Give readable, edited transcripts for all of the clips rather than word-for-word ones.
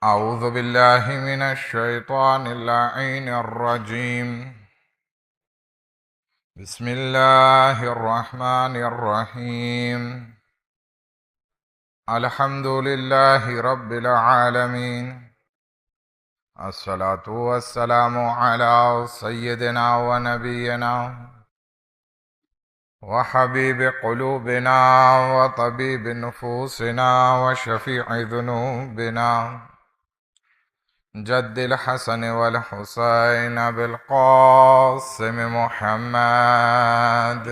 أعوذ بالله من الشيطان اللعين الرجيم. بسم الله الرحمن الرحيم. الحمد لله رب العالمين. الصلاة والسلام على سيدنا ونبينا وحبيب قلوبنا وطبيب نفوسنا وشفيع ذنوبنا جد الحسن والحسين بالقاسم محمد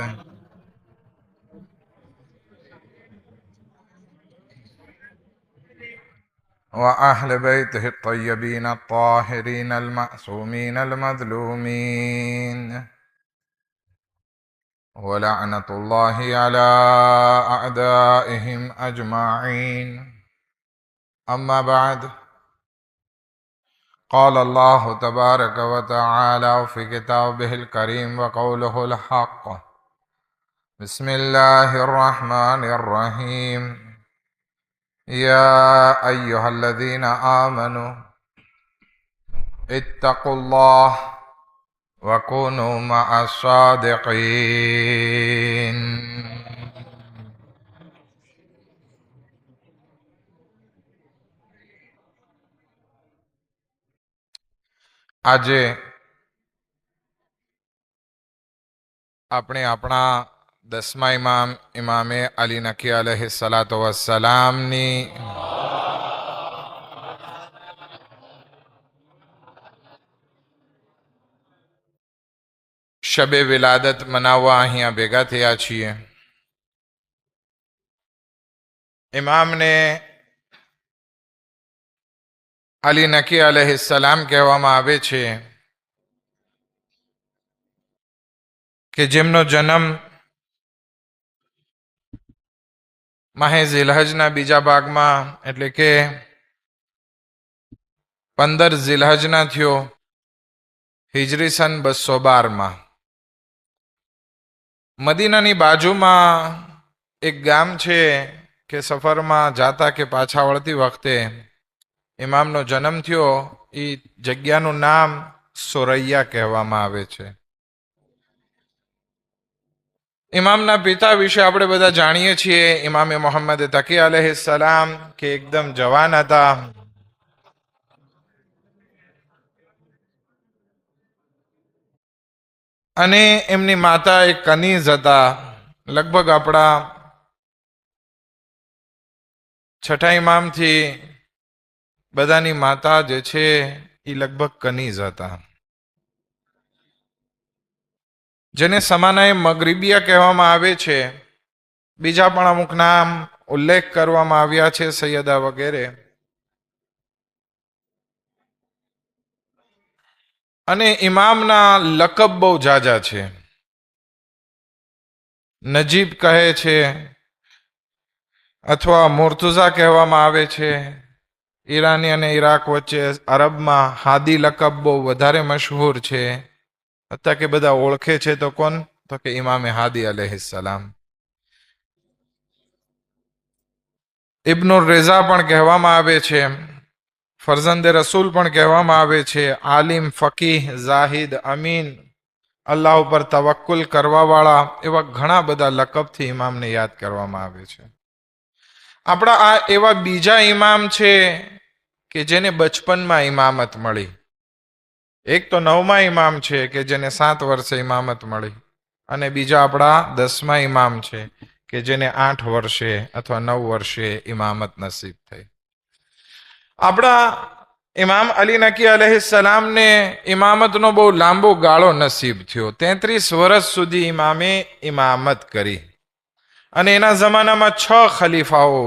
وأهل بيته الطيبين الطاهرين المعصومين المظلومين ولعنة الله على أعدائهم أجمعين. أما بعد، قال الله تبارك وتعالى في كتابه الكريم وقوله الحق. بسم الله الرحمن الرحيم. يا أيها الذين آمنوا اتقوا الله وكونوا مع الصادقين. આજે આપણે આપણા 10મા ઇમામે અલી નકી અલૈહિસ્સલાતુ વસ્સલામની શબે વિલાદત મનાવવા અહીંયા ભેગા થયા છીએ. ઇમામને અલી નકી અલૈહિસ્સલામ કહેવામાં આવે છે કે જેમનો જન્મ માહે ઝિલહજના બીજા ભાગમાં એટલે કે 15 ઝિલહજના થયો હિજરી સન 212માં. મદીનાની બાજુમાં એક ગામ છે કે સફરમાં જાતા કે પાછા વળતી વખતે ઇમામનો જન્મ થયો. એ જગ્યાનું નામ સોરૈયા કહેવામાં આવે છે. ઇમામના પિતા વિશે આપણે બધા જાણીએ છીએ, ઇમામે મોહમ્મદ તકી અલૈહિસ્સલામ, કે એકદમ જવાન હતા. અને એમની માતા એક કનીઝ હતા. લગભગ આપણા છઠ્ઠા ઇમામથી બધાની માતા જે છે એ લગભગ કનીઝ હતા, જેને સમાનાએ મગરીબિયા કહેવામાં આવે છે. બીજા પણ અમુક નામ ઉલ્લેખ કરવામાં આવ્યા છે, સૈયદા વગેરે. અને ઇમામના લકબ બહુ જાજા છે. નજીબ કહે છે અથવા મુર્તુઝા કહેવામાં આવે છે. ઈરાની અને ઈરાક વચ્ચે અરબમાં હાદી લકબ બહુ વધારે મશહૂર છે. અત્યારે કે બધા ઓળખે છે તો કોણ? તો કે ઇમામે હાદી અલૈહિસ્સલામ. ઇબ્નુર રેઝા પણ કહેવામાં આવે છે. ફરઝંદે રસૂલ પણ કહેવામાં આવે છે. આલિમ, ફકીહ, ઝાહિદ, અમીન, અલ્લાહ ઉપર તવક્કુલ કરવાવાળા, એવા ઘણા બધા લકબથી ઇમામને યાદ કરવામાં આવે છે. આપણા આ એવા બીજા ઇમામ છે કે જેને બચપનમાં ઇમામત મળી. એક તો 9મા ઇમામ છે કે જેને 7 વર્ષે ઇમામત મળી, અને બીજા આપણા 10મા ઇમામ છે કે જેને 8 વર્ષે અથવા 9 વર્ષે ઇમામત નસીબ થઈ. આપણા ઇમામ અલી નકી અલૈહિસ્સલામને ઇમામતનો બહુ લાંબો ગાળો નસીબ થયો. 33 વર્ષ સુધી ઇમામે ઇમામત કરી, અને એના જમાનામાં 6 ખલીફાઓ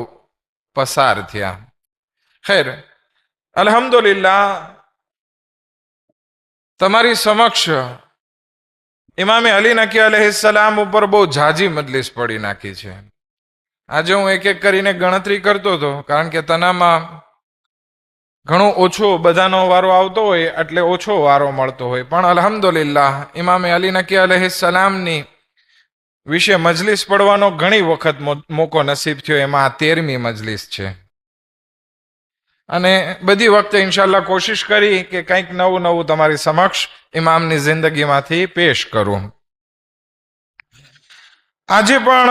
પસાર થયા. ખેર, અલ્હમ્દુલિલ્લાહ, તમારી સમક્ષ ઇમામે અલી નકી અલૈહિસ્સલામ ઉપર બહુ ઝાઝી મજલિસ પડી નાખી છે. આજે હું એક એક કરીને ગણતરી કરતો હતો, કારણ કે તનામાં ઘણો ઓછો બધાનો વારો આવતો હોય એટલે ઓછો વારો મળતો હોય. પણ અલ્હમ્દુલિલ્લાહ, ઇમામે અલી નકી અલૈહિસ્સલામની વિશે મજલિસ પડવાનો ઘણી વખત મોકો નસીબ થયો. એમાં આ 13મી મજલિસ છે. અને બધી વખતે ઇન્શાલ્લાહ કોશિશ કરી કે કંઈક નવું નવું તમારી સમક્ષ ઇમામની જિંદગીમાંથી પેશ કરું. આજે પણ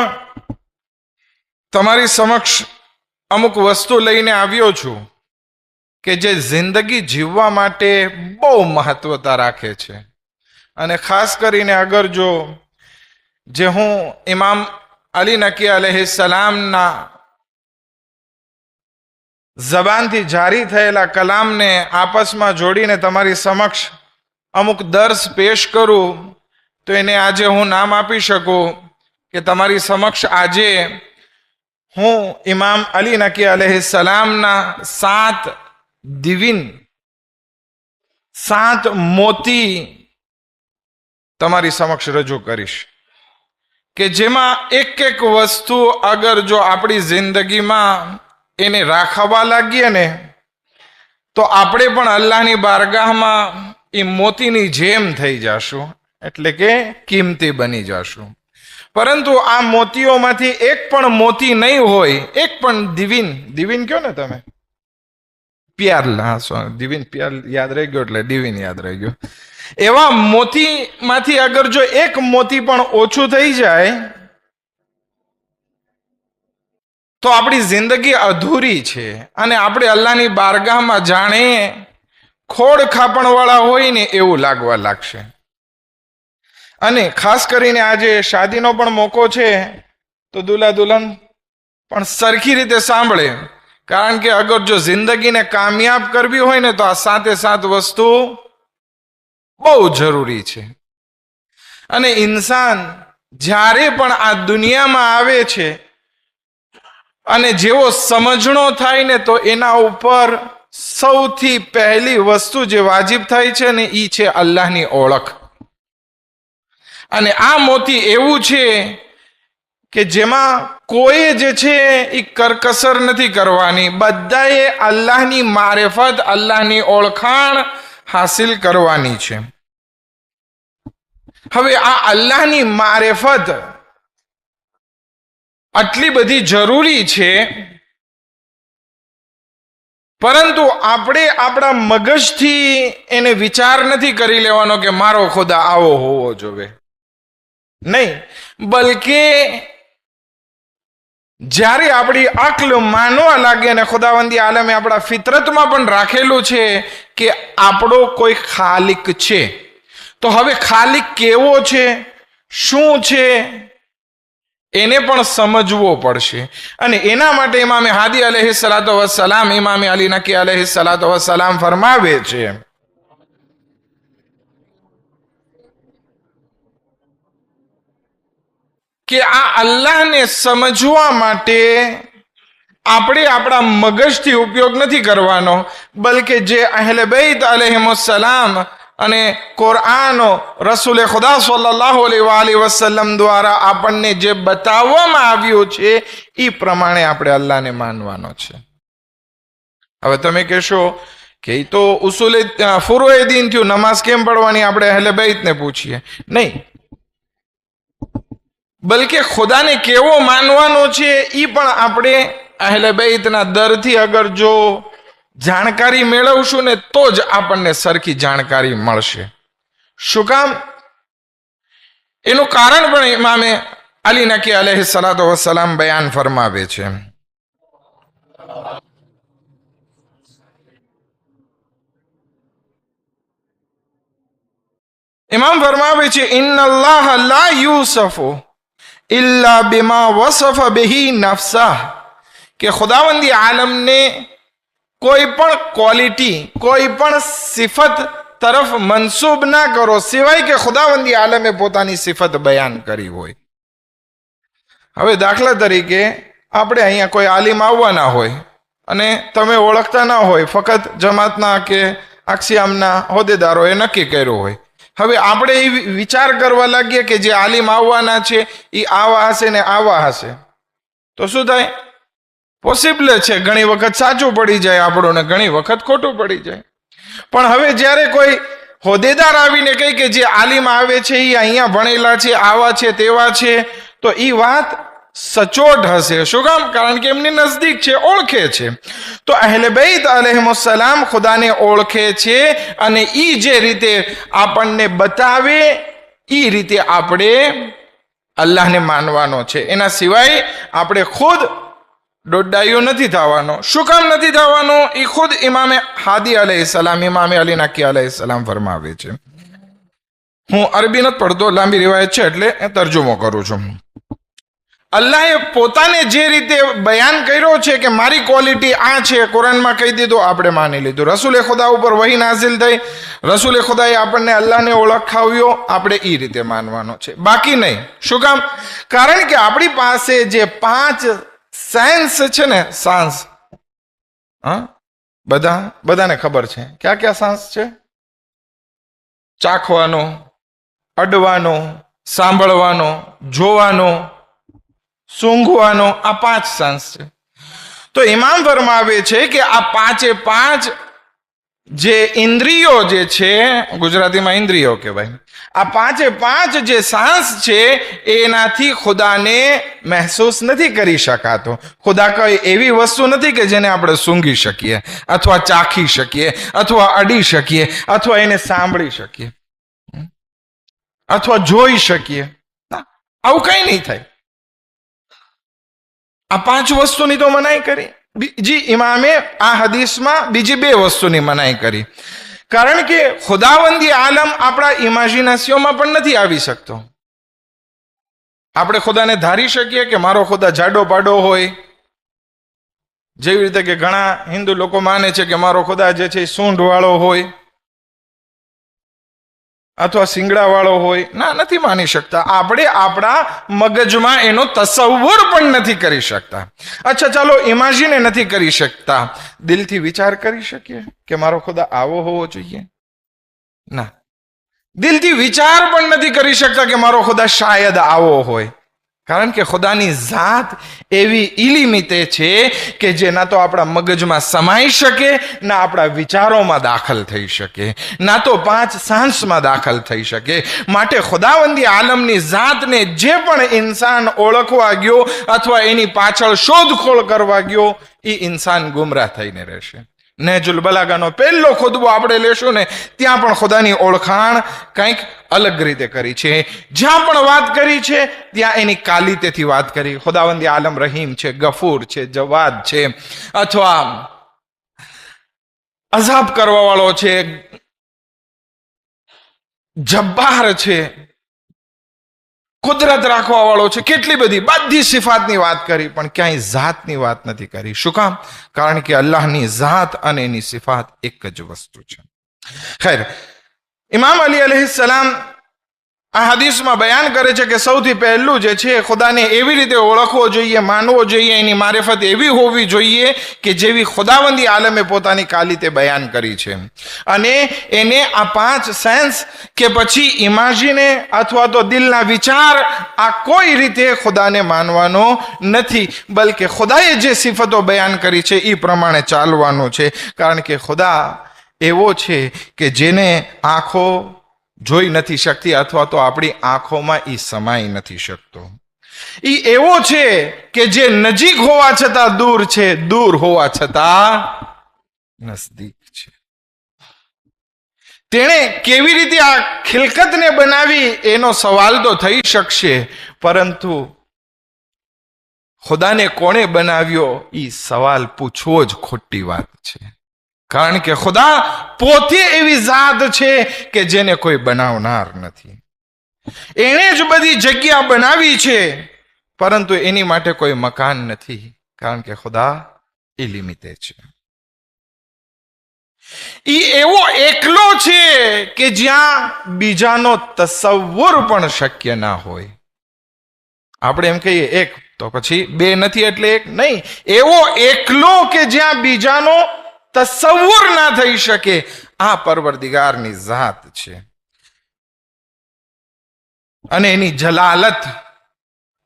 તમારી સમક્ષ અમુક વસ્તુ લઈને આવ્યો છું કે જે જિંદગી જીવવા માટે બહુ મહત્વતા રાખે છે. અને ખાસ કરીને અગર જો જે હું ઇમામ અલી નકી અલૈહિસ્સલામના જબાનથી જારી થયેલા કલામને આપસમાં જોડીને તમારી સમક્ષ અમુક દર્શ પેશ કરું તો એને આજે હું નામ આપી શકું કે તમારી સમક્ષ આજે હું ઇમામ અલી નકી અલૈહિસ્સલામના 7 દિવીન 7 મોતી તમારી સમક્ષ રજૂ કરીશ કે જેમાં એક એક વસ્તુ અગર જો આપણી જિંદગીમાં એને રાખવા લાગીએ ને તો આપણે પણ અલ્લાહની બારગાહમાં એ મોતીની જેમ થઈ જશું, એટલે કે કિંમતી બની જશું. પરંતુ આ મોતીઓમાંથી એક પણ મોતી નહીં હોય, એક પણ દિવીન કયો ને તમે, પ્યાલ, હા દિવીન પ્યાલ યાદ રહી ગયો એટલે દિવીન યાદ રહી ગયો. એવા મોતીમાંથી અગર જો એક મોતી પણ ઓછું થઈ જાય તો આપણી જિંદગી અધૂરી છે અને આપણે અલ્લાહની બારગાહમાં જાણે ખોડ ખાપણવાળા હોય ને એવું લાગવા લાગશે. અને ખાસ કરીને આજે શાદીનો પણ મોકો છે તો દુલ્હા દુલ્હન પણ સરખી રીતે સાંભળે, કારણ કે અગર જો જિંદગીને કામયાબ કરવી હોય ને તો આ 7 વસ્તુ બહુ જરૂરી છે. અને ઇન્સાન જ્યારે પણ આ દુનિયામાં આવે છે અને જેવો સમજણો થાય ને તો એના ઉપર સૌથી પહેલી વસ્તુ જે વાજિબ થાય છે ને એ છે અલ્લાહની ઓળખ. અને આ મોતી એવું છે કે જેમાં કોઈ જે છે એ કરકસર નથી કરવાની, બધાએ અલ્લાહની મારિફત, અલ્લાહની ઓળખાણ હાસિલ કરવાની છે. હવે આ અલ્લાહની મારિફત આટલી બધી જરૂરી છે, પરંતુ આપણે આપણા મગજથી એને વિચાર નથી કરી લેવાનો કે મારો ખુદા આવો હોવો જોઈએ. નહીં, બલકે જ્યારે આપણી અક્લ માનવા લાગે અને ખુદાવંદી આલમે આપણા ફિતરતમાં પણ રાખેલું છે કે આપણો કોઈ ખાલિક છે, તો હવે ખાલિક કેવો છે, શું છે, એને પણ સમજવો પડશે. અને એના માટે ઇમામે હાદી અલૈહિસ્સલાતુ વસ્સલામ, ઇમામે અલી નકી અલૈહિસ્સલાતુ વસ્સલામ ફરમાવે છે કે આ અલ્લાહને સમજવા માટે આપણે આપણા મગજથી ઉપયોગ નથી કરવાનો, બલકે જે અહેલે બેત અલૈહિમુસ્સલામ અને કુરઆનો રસૂલે ખુદા સલ્લલ્લાહુ અલૈહિ વસલ્લમ દ્વારા આપણને જે બતાવવામાં આવ્યું છે એ પ્રમાણે આપણે અલ્લાહને માનવાનો છે. હવે તમે કહેશો કે એ તો ઉસૂલે ફુરુએ દીન થયું, નમાઝ કેમ પઢવાની આપણે અહેલે બેતને પૂછીએ. નહીં, બલકે ખુદાને કેવો માનવાનો છે એ પણ આપણે અહેલે બેતના દરથી અગર જો જાણકારી મેળવશું ને તો જ આપણને સરખી જાણકારી મળશે. શું કામ? એનું કારણ પણ ઇમામે અલી નકી અલૈહિસ્સલાતુ વસ્સલામ બયાન ફરમાવે છે. ઇમામ ફરમાવે છે ઇન્નલ્લાહ લા યુસફુ ઇલ્લા બિમા વસફ બિહી નફસહ, કે ખુદાવંદી આલમને કોઈ પણ ક્વોલિટી, કોઈ પણ સિફત તરફ મંસૂબ ના કરો સિવાય કે ખુદાવંદી આલમે પોતાની સિફત બયાન કરી હોય. હવે દાખલા તરીકે આપણે અહીંયા કોઈ આલિમ આવવાના હોય અને તમે ઓળખતા ના હોય, ફક્ત જમાતના કે અક્ષિયામના હોદ્દેદારોએ નક્કી કર્યું હોય. હવે આપણે એ વિચાર કરવા લાગીએ કે જે આલિમ આવવાના છે એ આવા હશે ને આવા હશે, તો શું થાય? પોસિબલ છે ઘણી વખત સાચું પડી જાય આપણું ને ઘણી વખત ખોટું પડી જાય. પણ હવે જ્યારે કોઈ હોદ્દેદાર આવીને કહે કે જે આલિમ આવે છે એ અહીંયા ભણેલા છે, આવા છે, તેવા છે, તો એ વાત સચોટ હશે. શું કામ? કારણ કે એમની નજદીક છે, ઓળખે છે. તો અહેલે બૈત અલૈહિસ્સલામ ખુદાને ઓળખે છે અને ઈ જે રીતે આપણને બતાવે ઈ રીતે આપણે અલ્લાહને માનવાનો છે. એના સિવાય આપણે ખુદ દોડાયો નથી થવાનો. શું કામ નથી થવાનો? એ ખુદ ઇમામે હાદી અલૈહિસ્સલામ, ઇમામે અલી નકી અલૈહિસ્સલામ ફરમાવે છે. હું અરબી નથી પડતો, લાંબી રિવાયત છે એટલે તર્જુમો કરું છું. અલ્લાહે પોતાને જે રીતે બયાન કર્યો છે કે મારી ક્વોલિટી આ છે, કુરાનમાં કહી દીધું, આપણે માની લીધું. રસૂલે ખુદા ઉપર વહી નાઝિલ થઈ, રસૂલે ખુદાએ આપણને અલ્લાહને ઓળખાવ્યો, આપણે એ રીતે માનવાનો છે, બાકી નહીં. શું કામ? કારણ કે આપણી પાસે જે 5 સેન્સ છે ને, સાંસ, બધાને ખબર છે ક્યાં ક્યાં સાંસ છે? ચાખવાનો, અડવાનો, સાંભળવાનો, જોવાનો, સૂંઘવાનો, આ 5 સાંસ છે. તો ઇમામ ફરમાવે છે કે આ 5 જે ઇન્દ્રિયો જે છે, ગુજરાતીમાં ઇન્દ્રિયો કહેવાય, આ 5 જે સાંસ છે એનાથી ખુદાને મહેસૂસ નથી કરી શકાતો. ખુદા કોઈ એવી વસ્તુ નથી કે જેને આપણે સૂંઘી શકીએ અથવા ચાખી શકીએ અથવા અડી શકીએ અથવા એને સાંભળી શકીએ અથવા જોઈ શકીએ. આવું કઈ નહીં થાય. આ 5 વસ્તુની તો મનાઈ કરી. બીજી ઇમામે આ હદીસમાં બીજી 2 વસ્તુની મનાઈ કરી. કારણ કે ખુદાવંદી આલમ આપણા ઇમેજિનેશનમાં પણ નથી આવી શકતો. આપણે ખુદાને ધારી શકીએ કે મારો ખુદા જાડો પાડો હોય, જેવી રીતે કે ઘણા હિન્દુ લોકો માને છે કે મારો ખુદા જે છે સૂંઢ વાળો હોય અથવા સિંગડા વાળો હોય. ના, નથી માની શકતા. આપણે આપણા મગજમાં એનો તસવ્વુર પણ નથી કરી શકતા. અચ્છા, ચાલો ઇમેજિન નથી કરી શકતા, દિલથી વિચાર કરી શકીએ કે મારો ખુદા આવો હોવો જોઈએ? ના, દિલથી વિચાર પણ નથી કરી શકતા કે મારો ખુદા શાયદ આવો હોય. કારણ કે ખુદાની ઝાત એવી ઇલિમિતે છે કે જે ના તો આપણા મગજમાં સમાઈ શકે, ના આપણા વિચારોમાં દાખલ થઈ શકે, ના તો 5 સાંસમાં દાખલ થઈ શકે. માટે ખુદાવંદી આલમની ઝાતને જે પણ ઇન્સાન ઓળખવા ગયો અથવા એની પાછળ શોધખોળ કરવા ગયો, એ ઇન્સાન ગુમરાહ થઈને રહેશે. નહેજુલ બલાગાનો પહેલો ખુતબો આપણે લેશું ને, ત્યાં પણ ખુદાની ઓળખાણ કંઈક અલગ રીતે કરી છે. જ્યાં પણ વાત કરી છે ત્યાં એની કાલિતેથી વાત કરી. ખુદાવંદી આલમ રહીમ છે, ગફૂર છે, જવાદ છે, અથવા અઝાબ કરવા વાળો છે, જબ્બાર છે, કુદરત રાખવા વાળો છે, કેટલી બધી સિફાતની વાત કરી, પણ ક્યાંય ઝાતની વાત નથી કરી. શું કામ? કારણ કે અલ્લાહની ઝાત અને એની સિફાત એક જ વસ્તુ છે. ખૈર, ઇમામ અલી અલૈહિસ્સલામ આ હદીસમાં બયાન કરે છે કે સૌથી પહેલું જે છે ખુદાને એવી રીતે ઓળખવો જોઈએ, માનવો જોઈએ, એની મારિફત એવી હોવી જોઈએ કે જેવી ખુદાવંદી આલમે પોતાની કાલિતે બયાન કરી છે. અને એને આ 5 સેન્સ કે પછી ઇમેજિને અથવા તો દિલના વિચાર, આ કોઈ રીતે ખુદાને માનવાનો નથી, બલકે ખુદાએ જે સિફતો બયાન કરી છે એ પ્રમાણે ચાલવાનું છે. કારણ કે ખુદા એવો છે કે જેને આંખો જોઈ નથી શકતી અથવા તો આપણી આંખોમાં એ સમાઈ નથી શકતો. એ એવો છે કે જે નજીક હોવા છતાં દૂર છે, દૂર હોવા છતાં નજદીક છે. તેણે કેવી રીતે આ ખિલકતને બનાવી એનો સવાલ તો થઈ શકશે, પરંતુ ખુદાને કોણે બનાવ્યો એ સવાલ પૂછવો જ ખોટી વાત છે. કારણ કે ખુદા પોતે એવી ઝાત છે કે જેને કોઈ બનાવનાર નથી. એણે જ બધી જગ્યા બનાવી છે, પરંતુ એની માટે કોઈ મકાન નથી. કારણ કે ખુદા ઇલિમિતે છે. એ એવો એકલો છે કે જ્યાં બીજાનો તસવ્વુર પણ શક્ય ના હોય. આપણે એમ કહીએ એક તો પછી 2 નથી એટલે 1 નહીં. એવો એકલો કે જ્યાં બીજાનો તસવ્વુર ના થઈ શકે. આ પરવરદિગારની ઝાત છે અને એની જલાલત,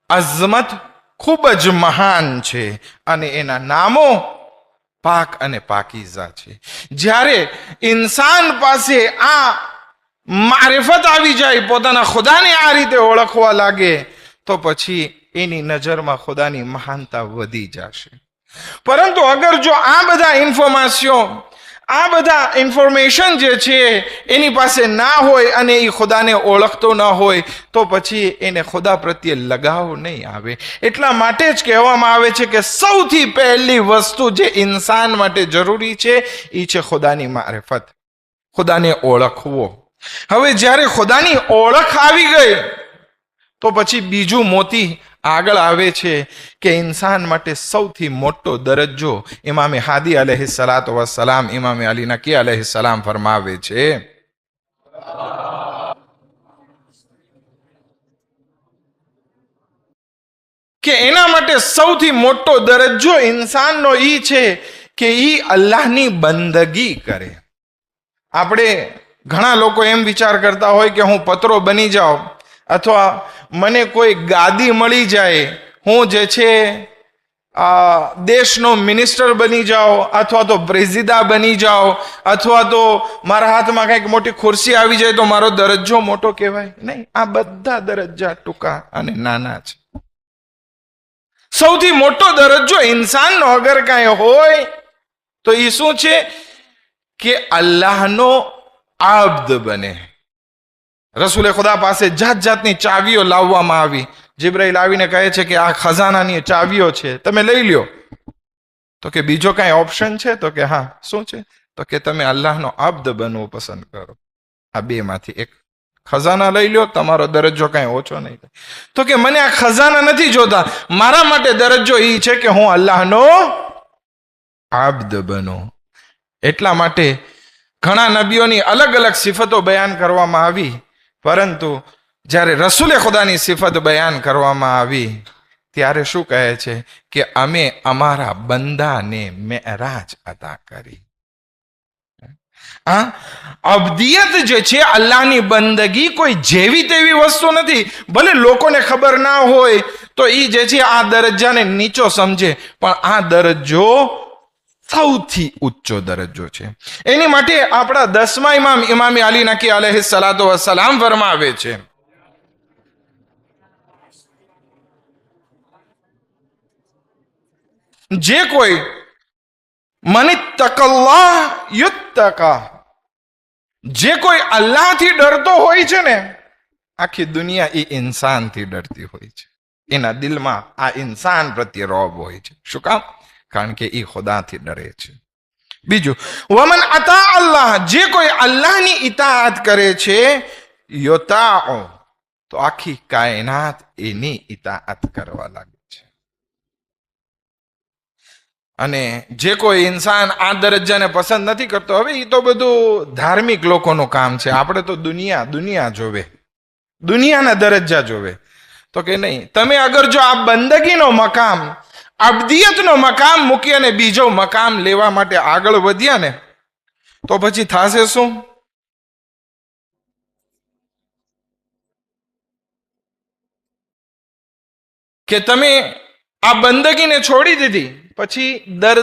અઝમત ખૂબ જ મહાન છે અને એના નામો પાક અને પાકીઝા છે. જ્યારે ઇન્સાન પાસે આ મારિફત આવી જાય, પોતાના ખુદાને આ રીતે ઓળખવા લાગે, તો પછી એની નજરમાં ખુદાની મહાનતા વધી જશે. પરંતુ અગર જો આ બધા ઇન્ફોર્મેશન જે છે એની પાસે ના હોય અને એ ખુદાને ઓળખતો ના હોય તો પછી એને ખુદા પ્રત્યે લગાવ નહીં આવે. એટલા માટે જ કહેવામાં આવે છે કે સૌથી પહેલી વસ્તુ જે ઇન્સાન માટે જરૂરી છે એ છે ખુદાની મારિફત, ખુદાને ઓળખવો. હવે જ્યારે ખુદાની ઓળખ આવી ગઈ તો પછી બીજું મોતી આગળ આવે છે કે ઇન્સાન માટે સૌથી મોટો દરજ્જો ઇમામે હાદી અલૈહિ સલાતુ વસ્સલામ, ઇમામે અલી નકી અલૈહિ સલામ ફરમાવે છે કે એના માટે સૌથી મોટો દરજ્જો ઇન્સાનનો ઈ છે કે ઈ અલ્લાહની બંદગી કરે. આપણે ઘણા લોકો એમ વિચાર કરતા હોય કે હું પતરો બની જાઉં અથવા મને કોઈ ગાદી મળી જાય, હું જે છે દેશનો મિનિસ્ટર બની જાઓ અથવા તો પ્રેસિડા બની જાઓ અથવા તો મારા હાથમાં કંઈક મોટી ખુરશી આવી જાય તો મારો દરજ્જો મોટો કહેવાય. નહીં, આ બધા દરજ્જા ટૂંકા અને નાના છે. સૌથી મોટો દરજ્જો ઇન્સાનનો અગર કાંઈ હોય તો એ શું છે કે અલ્લાહનો આબ્દ બને. રસૂલે ખુદા પાસે જાત જાતની ચાવીઓ લાવવામાં આવી. જિબ્રાઈલ આવીને કહે છે કે આ ખજાનાની ચાવીઓ છે, તમે લઈ લ્યો. તો કે બીજો કાંઈ ઓપ્શન છે? તો કે હા. શું છે? તો કે તમે અલ્લાહનો આબ્દ બનવું પસંદ કરો. આ બેમાંથી એક. ખજાના લઈ લ્યો, તમારો દરજ્જો કાંઈ ઓછો નહીં થાય. તો કે મને આ ખજાના નથી જોતા, મારા માટે દરજ્જો એ છે કે હું અલ્લાહનો આબ્દ બનું. એટલા માટે ઘણા નબીઓની અલગ અલગ સિફતો બયાન કરવામાં આવી, પરંતુ જ્યારે રસૂલે ખુદાની સિફત બયાન કરવામાં આવી ત્યારે શું કહે છે કે અમે અમારા બંદાને મેરાજ અતા કરી. અબદિયત જે છે, અલ્લાહની બંદગી કોઈ જેવી તેવી વસ્તુ નથી. ભલે લોકોને ખબર ના હોય તો એ જે છે આ દરજ્જાને નીચો સમજે, પણ આ દરજ્જો સૌથી ઊંચો દરજ્જો છે. એની માટે આપણા 10મા ઇમામ ઇમામે અલી નકી અલૈહિ સલાતુ વસ્સલામ ફરમાવે છે જે કોઈ મનિત્તકલ્લાહ યુત્તકા, જે કોઈ અલ્લાહથી ડરતો હોય છે ને, આખી દુનિયા એ ઇન્સાનથી ડરતી હોય છે. એના દિલમાં આ ઇન્સાન પ્રત્યે રોબ હોય છે. શું કામ? કારણ કે એ ખુદાથી ડરે છે. બીજું, વમન અતા અલ્લાહ, જે કોઈ અલ્લાહની ઇતાઅત કરે છે, યુતાઉ, તો આખી કાયનાત એની ઇતાઅત કરવા લાગે છે. અને જે કોઈ ઇન્સાન આ દરજ્જાને પસંદ નથી કરતો, હવે એ તો બધું ધાર્મિક લોકોનું કામ છે. આપણે તો દુનિયા જોવે, દુનિયાના દરજ્જા જોવે. તો કે નહીં, તમે અગર જો આ બંદગીનો મકામ, અબદિયતનો મકામ મૂકી અને બીજો મકામ લેવા માટે આગળ વધ્યા ને તો પછી થશે શું? કે તમે આ બંદગીને છોડી દીધી, પછી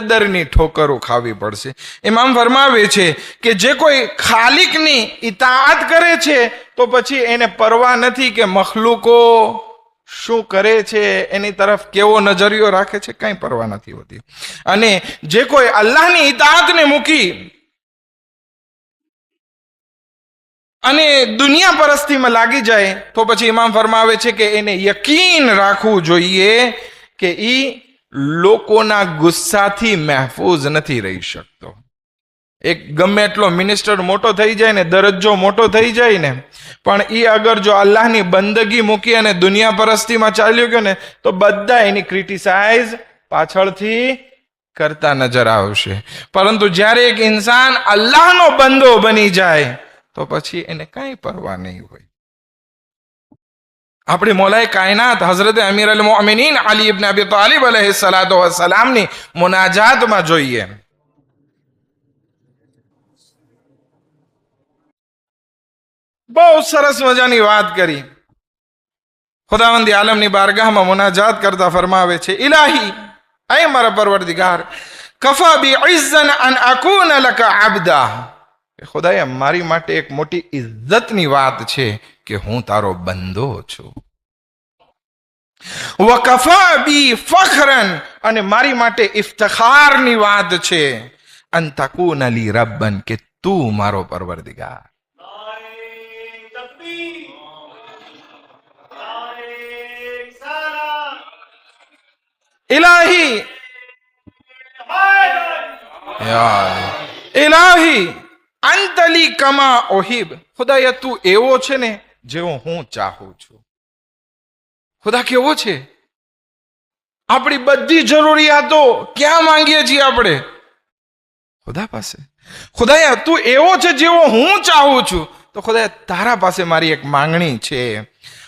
દરની ઠોકરો ખાવી પડશે. ઇમામ ફરમાવે છે કે જે કોઈ ખાલિકની ઇતાઅત કરે છે તો પછી એને પરવા નથી કે મખલુકો શું કરે છે, એની તરફ કેવો નજરિયો રાખે છે, કંઈ પરવા નથી હોતી. અને જે કોઈ અલ્લાહની ઇતાઅતને મૂકી અને દુનિયા પરસ્તીમાં લાગી જાય તો પછી ઇમામ ફરમાવે છે કે એને યકીન રાખવું જોઈએ કે ઈ લોકોના ગુસ્સાથી મહેફૂઝ નથી રહી શકતો. એક ગમે એટલો મિનિસ્ટર મોટો થઈ જાય ને, દરજ્જો મોટો થઈ જાય ને, પણ એ અગર જો અલ્લાહની બંદગી મૂકી અને દુનિયા પરસ્તીમાં ચાલ્યો ગયો ને તો બધા એની ક્રિટિસાઇઝ પાછળથી કરતા નજર આવશે. પરંતુ જ્યારે એક ઇન્સાન અલ્લાહનો બંદો બની જાય તો પછી એને કાંઈ પરવા નહીં હોય. આપણે મૌલાએ કાયનાત હઝરત અમીર અલ મોમિનીન અલી ઇબ્ન અબી તાલિબ અલૈહિ સલાતુ વસ્સલામની મુનાજાતમાં જોઈએ. બહુ સરસ મજાની વાત કરી. ખુદાવંદી આલમની બારગાહમાં મુનાજાત કરતા ફરમાવે છે, ઇલાહી, અય મારા પરવરદિગાર, કફા બી ઇઝ્ઝન અન અકૂન લકા અબદા, ખુદાએ મારી માટે એક મોટી ઇજ્જતની વાત છે કે હું તારો બંદો છું. વકફા બી ફખરન, અને મારી માટે ઇફ્તખારની વાત છે, અન તકૂન લી રબ્બન, કે તું મારો પરવરદિગાર. ઇલાહી ઇલાહી અંતલી કમા ઓહિબ, ખુદાયા તું એવો છે ને જેવો હું ચાહું છું. ખુદા કેવો છે? આપણી બધી જરૂરિયાતો ક્યાં માંગીએ છીએ આપણે? ખુદા પાસે. ખુદાયા તું એવો છે જેવો હું ચાહું છું, તો ખુદાયા તારા પાસે મારી એક માંગણી છે,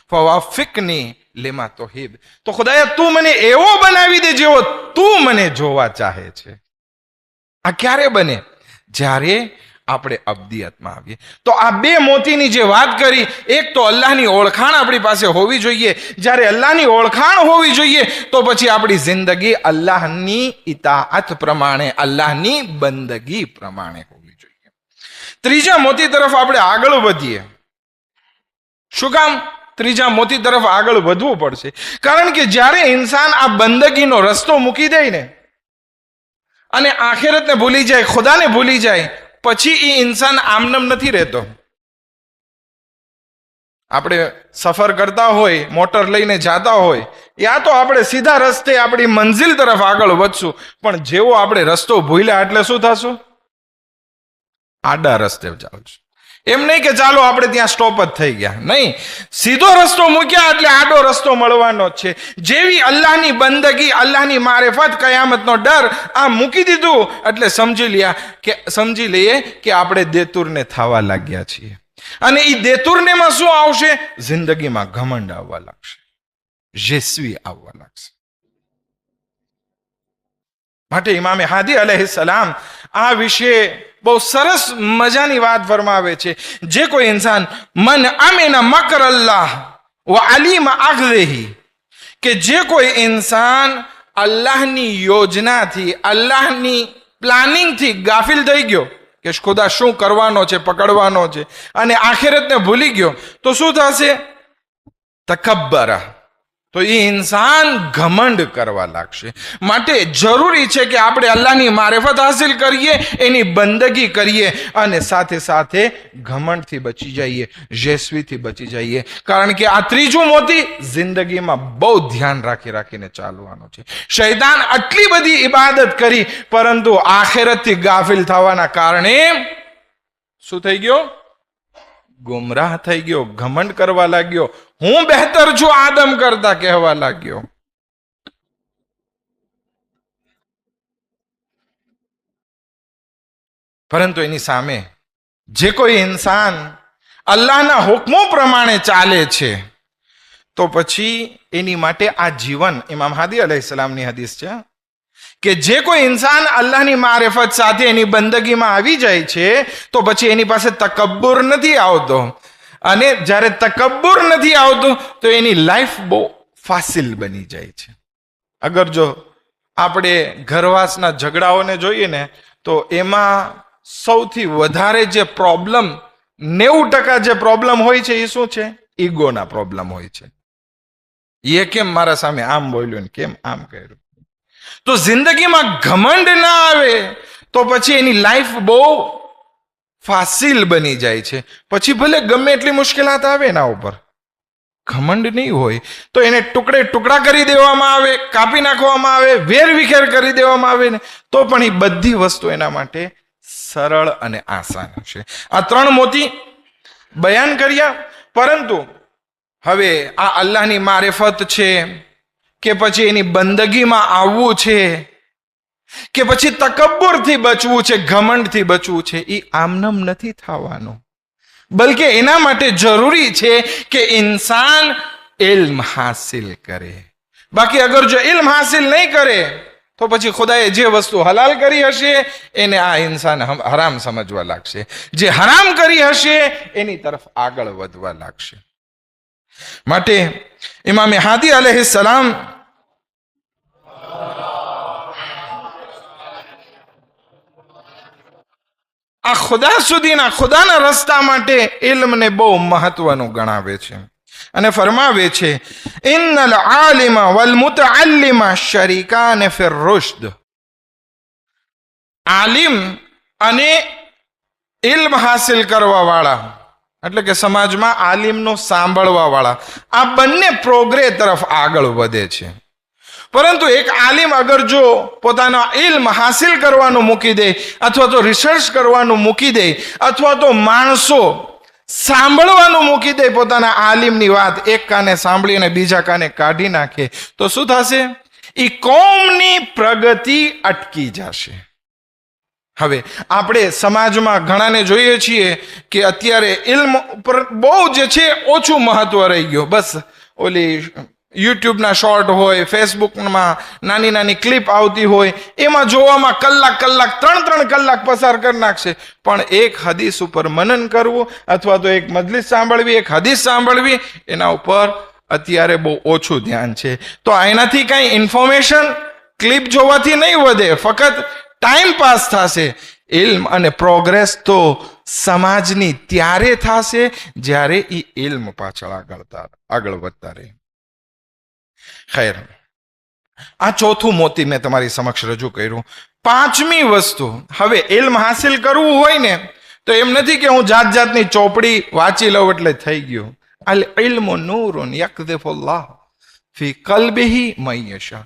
ફવાફિકની લેમા તોહિબ, તો ખુદાયા તું મને એવો બનાવી દે જેવો તું મને જોવા ચાહે છે. આ ક્યારે બને? જ્યારે આપણે અબદિયતમાં આવીએ. તો આ બે મોતીની જે વાત કરી, એક તો અલ્લાહની ઓળખાણ આપણી પાસે હોવી જોઈએ. જ્યારે અલ્લાહની ઓળખાણ હોવી જોઈએ તો પછી આપણી જિંદગી અલ્લાહની ઇતાઅત પ્રમાણે, અલ્લાહની બંદગી પ્રમાણે હોવી જોઈએ. ત્રીજા મોતી તરફ આપણે આગળ વધીએ. શું કામ ત્રીજા મોતી તરફ આગળ વધવું પડશે? કારણ કે જ્યારે ઇન્સાન આ બંદગીનો રસ્તો મૂકી દે ને અને આખિરતને ભૂલી જાય, ખુદાને ભૂલી જાય, પછી એ ઇન્સાન આમનમ નથી રહેતો. આપણે સફર કરતા હોય, મોટર લઈને જાતા હોય, યા તો આપણે સીધા રસ્તે આપણી મંજિલ તરફ આગળ વધશું, પણ જેવો આપણે રસ્તો ભૂલ્યા એટલે શું થશું? આડા રસ્તે ચાલશું. એમ નહીં કે ચાલો આપણે ત્યાં સ્ટોપ જ થઈ ગયા, નહીં, સીધો રસ્તો મૂક્યા એટલે આડો રસ્તો મળવાનો જ છે. જેવી અલ્લાહની બંદગી, અલ્લાહની મારિફત, કયામતનો ડર આ મૂકી દીધું એટલે સમજી લઈએ કે આપણે દેતુરને થવા લાગ્યા છીએ. અને એ દેતુરનેમાં શું આવશે? જિંદગીમાં ઘમંડ આવવા લાગશે, જેસવી આવવા લાગશે. માટે ઇમામે હાદી અલૈહિસ્સલામ આ વિશે બહુ સરસ મજાની વાત ફરમાવે છે. જે કોઈ ઇન્સાન મન અમિન મકર અલ્લાહ વ અલીમ અગલેહી, કે જે કોઈ ઇન્સાન અલ્લાહની યોજનાથી, અલ્લાહની પ્લાનિંગથી ગાફિલ થઈ ગયો કે ખુદા શું કરવાનો છે, પકડવાનો છે, અને આખિરતને ભૂલી ગયો, તો શું થશે? તકબ્બરા, તો એ ઇન્સાન ઘમંડ કરવા લાગશે. માટે જરૂરી છે કે આપણે અલ્લાહની મારિફત હાસિલ કરીએ, એની બંદગી કરીએ, અને સાથે સાથે ઘમંડથી બચી જઈએ, જેસવીથી બચી જઈએ. કારણ કે આ ત્રીજું મોતી જિંદગીમાં બહુ ધ્યાન રાખીને ચાલવાનું છે. શૈતાન આટલી બધી ઇબાદત કરી, પરંતુ આખિરતથી ગાફિલ થવાના કારણે શું થઈ ગયો? ગુમરાહ થઈ ગયો, ઘમંડ કરવા લાગ્યો, હું બહેતર છું આદમ કરતા કહેવા લાગ્યો. પરંતુ એની સામે જે કોઈ ઇન્સાન અલ્લાહના હુકમો પ્રમાણે ચાલે છે, તો પછી એની માટે આ જીવન, ઇમામ હાદી અલૈહિસ્સલામની હદીસ છે કે જે કોઈ ઇન્સાન અલ્લાહની મારિફત સાથે એની બંદગીમાં આવી જાય છે, તો પછી એની પાસે તકબ્બુર નથી આવતો. અને જ્યારે તકબ્બુર નથી આવતું તો એની લાઈફ બહુ ફાસિલ બની જાય છે. અગર જો આપણે ઘરવાસના ઝઘડાઓને જોઈએ ને, તો એમાં સૌથી વધારે જે પ્રોબ્લેમ, 90% જે પ્રોબ્લેમ હોય છે એ શું છે? ઈગોના પ્રોબ્લેમ હોય છે. એ કેમ મારા સામે આમ બોલ્યો ને કેમ આમ કર્યું. તો જિંદગીમાં ઘમંડ ના આવે તો પછી એની લાઈફ બહુ ફાસિલ બની જાય છે. પછી ભલે ગમે એટલી મુશ્કેલાત આવે એના ઉપર, ઘમંડ નહીં હોય તો એને ટુકડા કરી દેવામાં આવે, કાપી નાખવામાં આવે, વેરવિખેર કરી દેવામાં આવે ને, તો પણ એ બધી વસ્તુ એના માટે સરળ અને આસાન હશે. આ 3 મોતી બયાન કર્યા. પરંતુ હવે આ અલ્લાહની મારિફત છે કે પછી એની બંદગીમાં આવવું છે કે પછી તકબ્બુરથી બચવું છે, ઘમંડથી બચવું છે, એ આમનમ નથી થવાનું. બલકે એના માટે જરૂરી છે કે ઇન્સાન ઇલ્મ હાસિલ કરે. બાકી અગર જો ઇલ્મ હાસિલ નહીં કરે તો પછી ખુદાએ જે વસ્તુ હલાલ કરી હશે એને આ ઇન્સાન હરામ સમજવા લાગશે, જે હરામ કરી હશે એની તરફ આગળ વધવા લાગશે. માટે ઇમામે હાદી અલૈહિસ્સલામ આ ખુદા સુધીના, ખુદાના રસ્તા માટે ઇલ્મને બહુ મહત્વનું ગણાવે છે. અને ફરમાવે છે ઇન્નલ આલિમા વલ મુતઅલ્લિમા શરીકાન ફિર રુશ્દ. આલિમ અને ઇલ્મ હાસિલ કરવા વાળા એટલે કે સમાજમાં આલિમનો સાંભળવા વાળા આ બંને પ્રોગ્રેસ તરફ આગળ વધે છે. પરંતુ એક આલિમ અગર જો પોતાનો ઇલ્મ હાસિલ કરવાનું મૂકી દે અથવા તો રિસર્ચ કરવાનું મૂકી દે અથવા તો માણસો સાંભળવાનું મૂકી દે પોતાના આલિમની વાત, એક કાને સાંભળી અને બીજા કાને કાઢી નાખે તો શું થશે? એ કોમની પ્રગતિ અટકી જશે. હવે આપણે સમાજમાં ઘણાને જોઈએ છીએ કે અત્યારે ઇલ્મ ઉપર બહુ જે છે ઓછું મહત્વ રહી ગયું. બસ ઓલી યુટ્યુબના શોર્ટ હોય, ફેસબુકમાં નાની નાની ક્લિપ આવતી હોય, એમાં જોવામાં કલાક 3 કલાક પસાર કરી નાખશે. પણ એક હદીસ ઉપર મનન કરવું અથવા તો એક મજલિસ સાંભળવી, એક હદીસ સાંભળવી, એના ઉપર અત્યારે બહુ ઓછું ધ્યાન છે. તો એનાથી કઈ ઇન્ફોર્મેશન ક્લિપ જોવાથી નહીં વધે, ફક્ત ટાઈમ પાસ થશે. ઇલ્મ અને પ્રોગ્રેસ તો સમાજની ત્યારે થશે જ્યારે એ ઇલ્મ પાછળ આગળ વધતા રહે. ખૈર, આ ચોથું મોતી મેં તમારી સમક્ષ રજૂ કર્યું. પાંચમી વસ્તુ, હવે ઇલ્મ હાસિલ કરવું હોય ને તો એમ નથી કે હું જાત જાતની ચોપડી વાંચી લઉં એટલે થઈ ગયું. અલ ઇલ્મુ નૂરુન યક્ઝિફુલ્લાહ ફી કલ્બિહી મન યશા.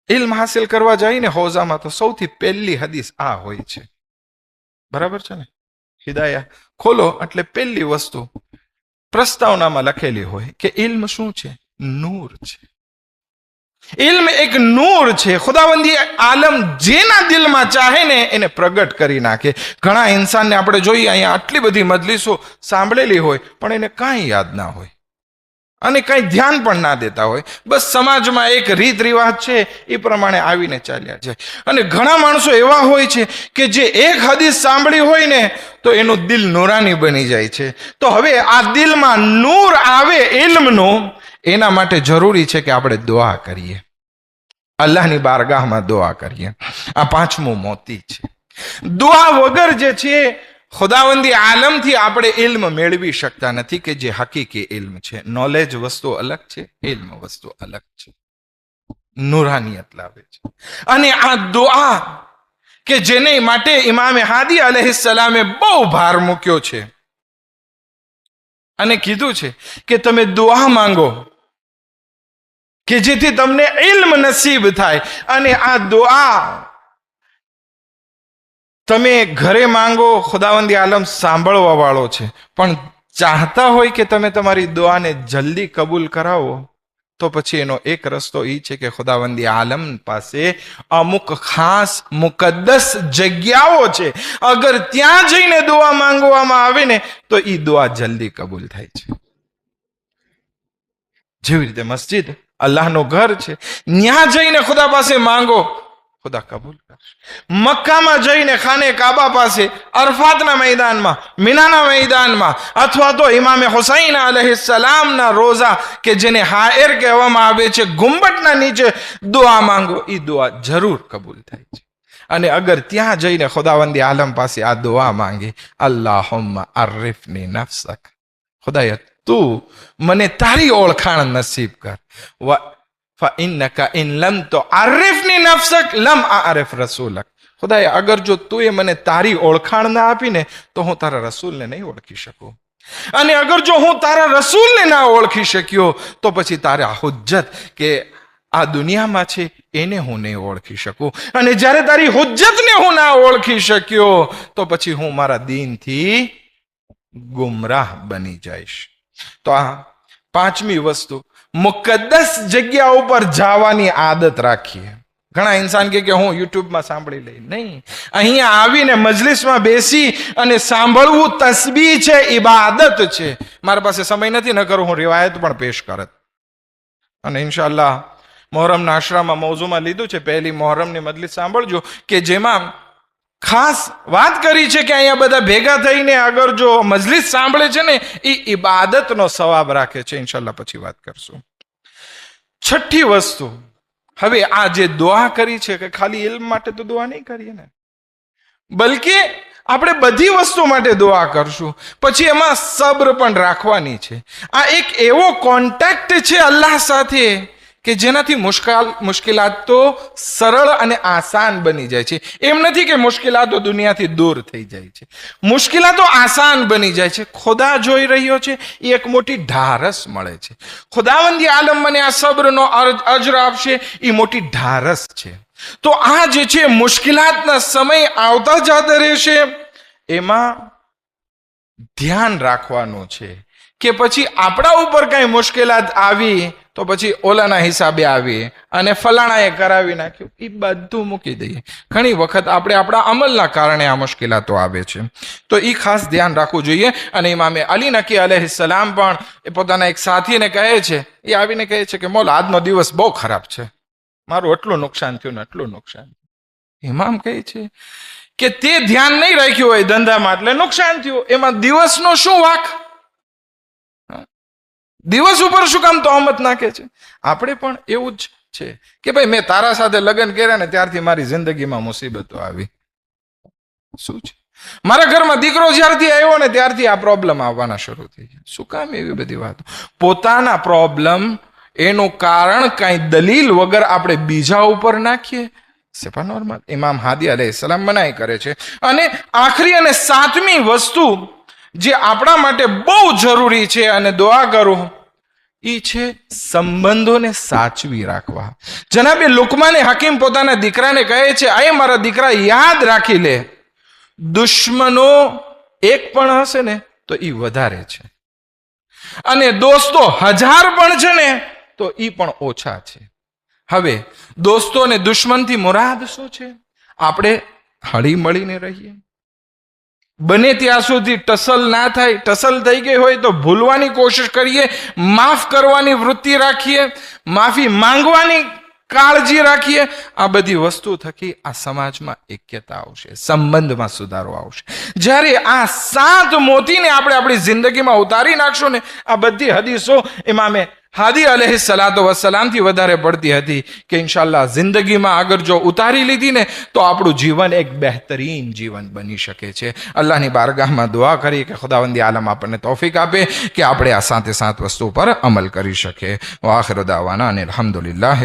ઇલ્મ હાસિલ કરવા જાય ને હોઝામાં તો સૌથી પહેલી હદીસ આ હોય છે. બરાબર છે ને? હિદાયા ખોલો એટલે પહેલી વસ્તુ પ્રસ્તાવનામાં લખેલી હોય કે ઇલ્મ શું છે? નૂર છે. ઇલ્મ એક નૂર છે. ખુદાવંદી આલમ જેના દિલમાં ચાહે ને એને પ્રગટ કરી નાખે. ઘણા ઇન્સાનને આપણે જોઈએ અહીંયા આટલી બધી મજલિસો સાંભળેલી હોય પણ એને કાંઈ યાદ ના હોય અને કંઈ ધ્યાન પણ ના દેતા હોય. બસ સમાજમાં એક રીત રિવાજ છે એ પ્રમાણે આવીને ચાલ્યા જાય. અને ઘણા માણસો એવા હોય છે કે જે એક હદીસ સાંભળી હોય ને તો એનું દિલ નૂરાની બની જાય છે. તો હવે આ દિલમાં નૂર આવે ઇલ્મનું, એના માટે જરૂરી છે કે આપણે દુઆ કરીએ, અલ્લાહની બારગાહમાં દુઆ કરીએ. આ પાંચમું મોતી છે. દુઆ વગર જે છે ખુદાવંદી આલમથી આપણે ઇલ્મ મેળવી શકતા નથી કે જે હકીકી ઇલ્મ છે. નોલેજ વસ્તુ અલગ છે, ઇલ્મ વસ્તુ અલગ છે. નૂરાનિયત લાવે છે. અને આ દુઆ કે જેને માટે ઇમામે હાદી અલૈહિસ્સલામે બહુ ભાર મૂક્યો છે અને કીધું છે કે તમે દુઆ માંગો કે જેથી તમને ઇલ્મ નસીબ થાય. અને આ દુઆ તમે ઘરે માંગો, ખુદાવંદી આલમ સાંભળવા વાળો છે. પણ ચાહતા હોય કે તમે તમારી દુઆને જલ્દી કબૂલ કરાવો તો પછી એનો એક રસ્તો એ છે કે ખુદાવંદી આલમ પાસે અમુક ખાસ મુકદ્દસ જગ્યાઓ છે. અગર ત્યાં જઈને દુઆ માંગવામાં આવે ને તો એ દુઆ જલ્દી કબૂલ થાય છે. જેવી રીતે મસ્જિદ અલ્લાહનું ઘર છે, ત્યાં જઈને ખુદા પાસે માંગો, ખુદા કબૂલ કરશે. મક્કામાં જઈને ખાને કાબા પાસે, અરફાતના મેદાનમાં, મિનાના મેદાનમાં, અથવા તો ઇમામે હુસૈન અલૈહિસ્સલામના રોઝા કે જેને હાયર કહેવામાં આવે છે, ગુંબટના નીચે દુઆ માંગો, એ દુઆ જરૂર કબૂલ થાય છે. અને અગર ત્યાં જઈને ખુદાવંદી આલમ પાસે આ દુઆ માંગે, અલ્લાહુમ્મા અરિફની નફસક, ખુદાય તું મને તારી ઓળખાણ નસીબ કર. فإنك إن لم تعرفني نفسك لم أعرف رسولك. ખુદાએ અગર જો તું મને તારી ઓળખાણ ના આપીને તો હું તારા રસૂલને નહીં ઓળખી શકું. અને અગર જો હું તારા રસૂલને ના ઓળખી શક્યો તો પછી તારા હુજ્જત કે આ દુનિયામાં છે એને હું નહીં ઓળખી શકું. અને જ્યારે તારી હુજ્જતને હું ના ઓળખી શક્યો તો પછી હું મારા દીનથી ગુમરાહ બની જઈશ. તો આ પાંચમી વસ્તુ, મુકદ્દસ જગ્યા ઉપર જવાની આદત રાખીએ. ઘણા ઇન્સાન કે હું યુટ્યુબમાં સાંભળી લઈ, નહીં. અહીંયા આવીને મજલિસમાં બેસી અને સાંભળવું તસ્બીહ છે, ઇબાદત છે. મારા પાસે સમય નથી, ન કરું હું રિવાયત પણ પેશ કરત. અને ઇન્શાઅલ્લાહ મોહરમના આશરામાં મૌઝુમાં લીધું છે, પહેલી મોહરમની મજલિસ સાંભળજો કે જેમાં ખાસ વાત કરી છે કે અહીંયા બધા ભેગા થઈને અગર જો મજલિસ સાંભળે છે ને એ ઇબાદતનો સવાબ રાખે છે. ઇન્શાઅલ્લાહ પછી વાત કરશું. છઠ્ઠી વસ્તુ, હવે આ જે દુઆ કરી છે કે ખાલી ઇલ્મ માટે તો દુઆ નહીં કરીએ ને, બલકે આપણે બધી વસ્તુ માટે દુઆ કરશું, પછી એમાં સબ્ર પણ રાખવાની છે. આ એક એવો કોન્ટેક્ટ છે અલ્લાહ સાથે કે જેનાથી મુશ્કેલાતો સરળ અને આસાન બની જાય છે. એમ નથી કે મુશ્કેલાતો દુનિયાથી દૂર થઈ જાય છે, મુશ્કેલાતો આસાન બની જાય છે. ખુદા જોઈ રહ્યો છે, એ એક મોટી ઢારસ મળે છે. ખુદાવંદી આલમ મને આ સબ્રનો અજર આપશે, એ મોટી ઢારસ છે. તો આ જે છે મુશ્કેલાતના સમય આવતા જતા રહેશે, એમાં ધ્યાન રાખવાનું છે કે પછી આપણા ઉપર કઈ મુશ્કેલાત આવી તો પછી ઓલાના હિસાબે આવી અને ફલાણાએ કરાવી નાખ્યું, એ બધું મૂકી દઈએ. ઘણી વખત આપણે આપણા અમલના કારણે આ મુશ્કેલાતો આવે છે, તો એ ખાસ ધ્યાન રાખવું જોઈએ. અને ઇમામે અલી નકી અલૈહિસ્સલામ પણ એ પોતાના એક સાથીને કહે છે, એ આવીને કહે છે કે મૌલા આજનો દિવસ બહુ ખરાબ છે, મારું એટલું નુકસાન થયું ને એટલું નુકસાન. ઇમામ કહે છે કે તે ધ્યાન નહીં રાખ્યું હોય ધંધામાં એટલે નુકસાન થયું, એમાં દિવસનો શું વાંક? દિવસ ઉપર શું કામ તોહમત નાખે છે? આપણે પણ એવું જ છે કે ભાઈ મેં તારા સાથે લગ્ન કર્યા ને ત્યારથી મારી જિંદગીમાં મુસીબતો આવી. શું છે? મારા ઘરમાં દીકરો જ્યારથી આવ્યો ને ત્યારથી આ પ્રોબ્લેમ આવવાના શરૂ થઈ ગયા. શું કામ એવી બધી વાતો? પોતાના પ્રોબ્લેમ એનું કારણ કઈ દલીલ વગર આપણે બીજા ઉપર નાખીએ, સેપા નોર્મલ. ઇમામ હાદી અલૈહિસ્સલામ મનાઈ કરે છે. અને આખરી અને સાતમી વસ્તુ જે આપણા માટે બહુ જરૂરી છે અને દુઆ કરું, એ છે સંબંધોને સાચવી રાખવા. જનાબે લુકમાને હકીમ પોતાના દીકરાને કહે છે, આય મારા દીકરા યાદ રાખી લે, દુશ્મનો એક પણ હશે ને તો એ વધારે છે, અને દોસ્તો 1000 પણ છે ને તો એ પણ ઓછા છે. હવે દોસ્તો અને દુશ્મનથી મુરાદ શું છે? આપણે હળી મળીને રહીએ, બને ત્યાં સુધી ટસલ ના થાય, ટસલ થઈ ગઈ હોય તો ભૂલવાની કોશિશ કરીએ, માફ કરવાની વૃત્તિ રાખીએ, માફી માંગવાની કાળજી રાખીએ. આ બધી વસ્તુ થકી આ સમાજમાં એક્યતા આવશે, સંબંધમાં સુધારો આવશે. જ્યારે આ 7 મોતીને આપણે આપણી જિંદગીમાં ઉતારી નાખશું ને, આ બધી હદીસો ઇમામે હાદી અલૈહિસ્સલામથી વધારે પડતી હતી કે ઇન્શાઅલ્લાહ જિંદગીમાં આગળ જો ઉતારી લીધી ને તો આપણું જીવન એક બહેતરીન જીવન બની શકે છે. અલ્લાહની બારગાહમાં દુઆ કરી કે ખુદાવંદી આલમ આપણને તૌફીક આપે કે આપણે આ 7 વસ્તુ પર અમલ કરી શકીએ. વ આખિર દાવાના અનિલ હમ્દુલિલ્લાહ.